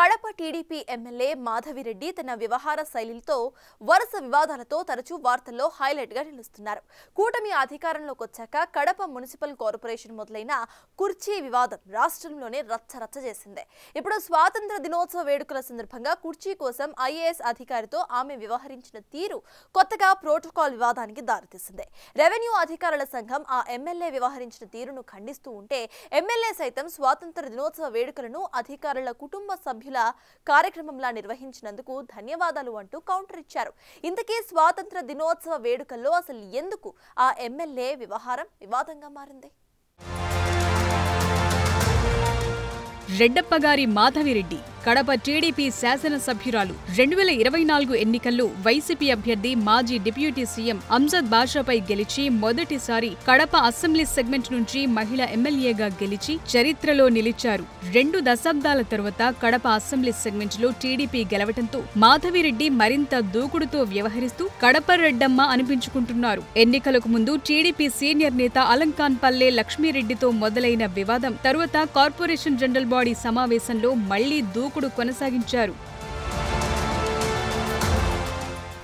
Kadapa TDP MLA Madhavi Reddy తన వ్యవహార శైలితో వరుస వివాదాలతో తరచూ వార్తల్లో హైలైట్ గా నిలుస్తున్నారు. కూటమి అధికారంలోకి వచ్చాక కడప మున్సిపల్ కార్పొరేషన్ మొదలైన కుర్చీ వివాదం రాష్ట్రంలోనే రచ్చరచ్చ చేసింది. ఇప్పుడు స్వాతంత్ర దినోత్సవ వేడుకల సందర్భంగా కుర్చీ కోసం ఐఏఎస్ అధికారితో ఆమె వ్యవహరించిన తీరు కొత్తగా ప్రోటోకాల్ వివాదానికి దారితీసింది. రెవెన్యూ అధికారుల సంఘం ఆ ఎమ్మెల్యే వ్యవహరించిన తీరును ఖండిస్తూ ఉంటే ఎమ్మెల్యే సైతం స్వాతంత్ర దినోత్సవ వేడుకలను అధికారుల కుటుంబ సభ్యుల కార్యక్రమంలా నిర్వహించినందుకు ధన్యవాదాలు అంటూ కౌంటర్ ఇచ్చారు. ఇంతకీ స్వాతంత్ర దినోత్సవ వేడుకల్లో అసలు ఎందుకు ఆ ఎమ్మెల్యే వ్యవహారం వివాదంగా మారింది? రెడ్డప్పగారి మాధవిరెడ్డి కడప టీడీపీ శాసనసభ్యురాలు 2024 ఎన్నికల్లో వైసీపీ అభ్యర్థి మాజీ డిప్యూటీ సీఎం అంజద్ బాషాపై గెలిచి మొదటిసారి కడప అసెంబ్లీ సెగ్మెంట్ నుంచి మహిళా ఎమ్మెల్యేగా గెలిచి చరిత్రలో నిలిచారు. 2 దశాబ్దాల తరువాత కడప అసెంబ్లీ సెగ్మెంట్ లో టీడీపీ గెలవటంతో మాధవిరెడ్డి మరింత దూకుడుతో వ్యవహరిస్తూ కడప రెడ్డమ్మ అనిపించుకుంటున్నారు. ఎన్నికలకు ముందు టీడీపీ సీనియర్ నేత అలంకాన్పల్లె లక్ష్మీరెడ్డితో మొదలైన వివాదం తరువాత కార్పొరేషన్ జనరల్ బాడీ సమావేశంలో మళ్లీ దూకుడు కొనసాగించారు.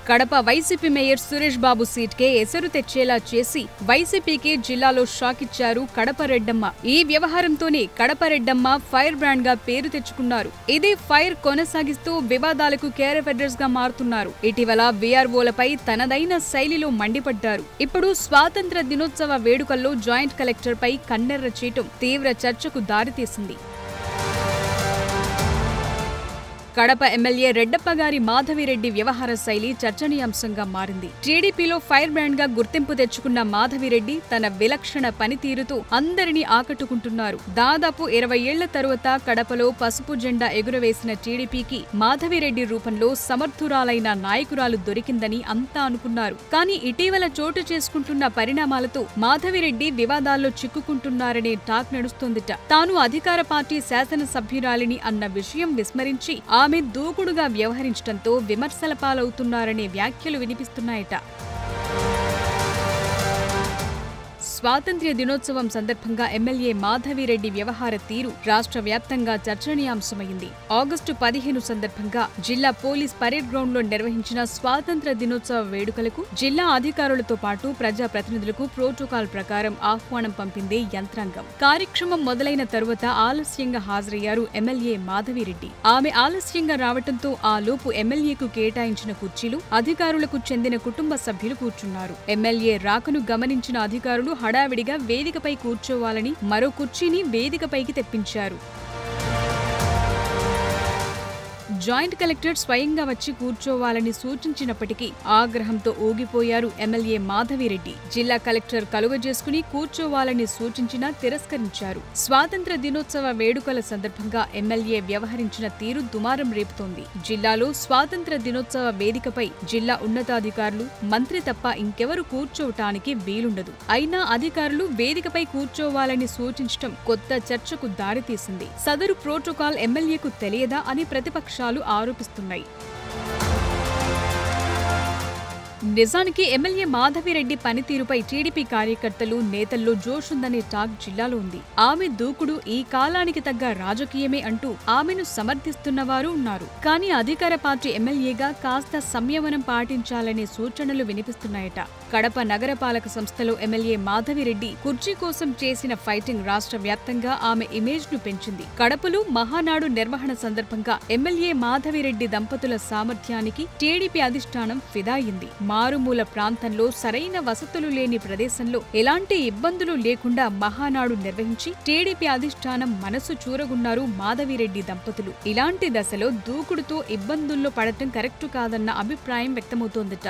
కడప వైసీపీ మేయర్ సురేష్ బాబు సీట్కే ఎసరు తెచ్చేలా చేసి వైసీపీకి జిల్లాలో షాక్ ఇచ్చారు కడప రెడ్డమ్మ. ఈ వ్యవహారంతోనే కడప రెడ్డమ్మ ఫైర్ బ్రాండ్ గా పేరు తెచ్చుకున్నారు. ఇదే ఫైర్ కొనసాగిస్తూ వివాదాలకు కేర్ అడ్రస్ గా మారుతున్నారు. ఇటీవల వీఆర్ఓలపై తనదైన శైలిలో మండిపడ్డారు. ఇప్పుడు స్వాతంత్ర దినోత్సవ వేడుకల్లో జాయింట్ కలెక్టర్ పై కన్నెర్ర చేయటం తీవ్ర చర్చకు దారితీసింది. కడప ఎమ్మెల్యే రెడ్డప్పగారి మాధవిరెడ్డి వ్యవహార శైలి చర్చనీయాంశంగా మారింది. టీడీపీలో ఫైర్ బ్రాండ్ గా గుర్తింపు తెచ్చుకున్న మాధవిరెడ్డి తన విలక్షణ పనితీరుతో అందరినీ ఆకట్టుకుంటున్నారు. దాదాపు 20 ఏళ్ల తరువాత కడపలో పసుపు జెండా ఎగురవేసిన టీడీపీకి మాధవిరెడ్డి రూపంలో సమర్థురాలైన నాయకురాలు దొరికిందని అంతా అనుకున్నారు. కానీ ఇటీవల చోటు చేసుకుంటున్న పరిణామాలతో మాధవిరెడ్డి వివాదాల్లో చిక్కుకుంటున్నారనే టాక్ నడుస్తోందిట. తాను అధికార పార్టీ శాసనసభ్యురాలిని అన్న విషయం విస్మరించి ఆమె దూకుడుగా వ్యవహరించడంతో విమర్శల పాలవుతున్నారనే వ్యాఖ్యలు వినిపిస్తున్నాయట. స్వాతంత్ర్య దినోత్సవం సందర్భంగా ఎమ్మెల్యే మాధవిరెడ్డి వ్యవహార తీరు రాష్ట్ర వ్యాప్తంగా చర్చనీయాంశమైంది. ఆగస్టు 15 సందర్భంగా జిల్లా పోలీస్ పరేడ్ గ్రౌండ్ లో నిర్వహించిన స్వాతంత్ర్య దినోత్సవ వేడుకలకు జిల్లా అధికారులతో పాటు ప్రజాప్రతినిధులకు ప్రోటోకాల్ ప్రకారం ఆహ్వానం పంపింది యంత్రాంగం. కార్యక్రమం మొదలైన తరువాత ఆలస్యంగా హాజరయ్యారు ఎమ్మెల్యే మాధవిరెడ్డి. ఆమె ఆలస్యంగా రావడంతో ఆ లోపు ఎమ్మెల్యేకు కేటాయించిన కుర్చీలు అధికారులకు చెందిన కుటుంబ సభ్యులు కూర్చున్నారు. ఎమ్మెల్యే రాకను గమనించిన అధికారులు హడావిడిగా వేదికపై కూర్చోవాలని మరో కుర్చీని వేదికపైకి తెప్పించారు. జాయింట్ కలెక్టర్ స్వయంగా వచ్చి కూర్చోవాలని సూచించినప్పటికీ ఆగ్రహంతో ఊగిపోయారు ఎమ్మెల్యే మాధవిరెడ్డి. జిల్లా కలెక్టర్ కలుగజేసుకుని కూర్చోవాలని సూచించినా తిరస్కరించారు. స్వాతంత్ర దినోత్సవ వేడుకల సందర్భంగా ఎమ్మెల్యే వ్యవహరించిన తీరు దుమారం రేపుతోంది. జిల్లాలో స్వాతంత్ర దినోత్సవ వేదికపై జిల్లా ఉన్నతాధికారులు, మంత్రి తప్ప ఇంకెవరు కూర్చోవటానికి వీలుండదు. అయినా అధికారులు వేదికపై కూర్చోవాలని సూచించడం కొత్త చర్చకు దారితీసింది. సదరు ప్రోటోకాల్ ఎమ్మెల్యేకు తెలియదా అని ప్రతిపక్షాలు ఆరోపిస్తున్నాయి. నిజానికి ఎమ్మెల్యే మాధవిరెడ్డి పనితీరుపై టీడీపీ కార్యకర్తలు, నేతల్లో జోష్ ఉందనే టాక్ జిల్లాలో ఉంది. ఆమె దూకుడు ఈ కాలానికి తగ్గ రాజకీయమే అంటూ ఆమెను సమర్థిస్తున్నవారు ఉన్నారు. కానీ అధికార పార్టీ ఎమ్మెల్యేగా కాస్త సంయమనం పాటించాలనే సూచనలు వినిపిస్తున్నాయట. కడప నగరపాలక సంస్థలో ఎమ్మెల్యే మాధవిరెడ్డి కుర్చీ కోసం చేసిన ఫైటింగ్ రాష్ట్ర వ్యాప్తంగా ఆమె ఇమేజ్ ను పెంచింది. కడపలో మహానాడు నిర్వహణ సందర్భంగా ఎమ్మెల్యే మాధవిరెడ్డి దంపతుల సామర్థ్యానికి టీడీపీ అధిష్టానం ఫిదా అయింది. మారుమూల ప్రాంతంలో సరైన వసతులు లేని ప్రదేశంలో ఎలాంటి ఇబ్బందులు లేకుండా మహానాడు నిర్వహించి టీడీపీ అధిష్టానం మనసు చూరగున్నారు మాధవిరెడ్డి దంపతులు. ఇలాంటి దశలో దూకుడుతో ఇబ్బందుల్లో పడటం కరెక్టు కాదన్న అభిప్రాయం వ్యక్తమవుతోందట.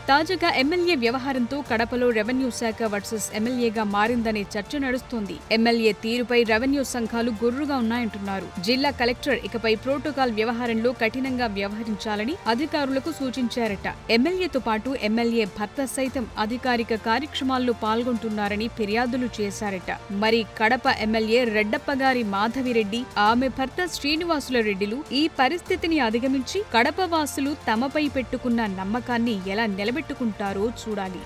తాజాగా ఎమ్మెల్యే వ్యవహారంతో కడపలో రెవెన్యూ శాఖ వర్సెస్ ఎమ్మెల్యేగా మారిందనే చర్చ నడుస్తోంది. ఎమ్మెల్యే తీరుపై రెవెన్యూ సంఘాలు గుర్రుగా ఉన్నాయంటున్నారు. జిల్లా కలెక్టర్ ఇకపై ప్రోటోకాల్ వ్యవహారంలో కఠినంగా వ్యవహరించాలని అధికారులకు సూచించారట. ఎమ్మెల్యేతో పాటు ఎమ్మెల్యే భర్త సైతం అధికారిక కార్యక్రమాల్లో పాల్గొంటున్నారని ఫిర్యాదులు చేశారట. మరి కడప ఎమ్మెల్యే రెడ్డప్పగారి మాధవిరెడ్డి, ఆమె భర్త శ్రీనివాసుల రెడ్డిలు ఈ పరిస్థితిని అధిగమించి కడప వాసులు తమపై పెట్టుకున్న నమ్మకాన్ని ఎలా నిలబెట్టుకుంటారో చూడాలి.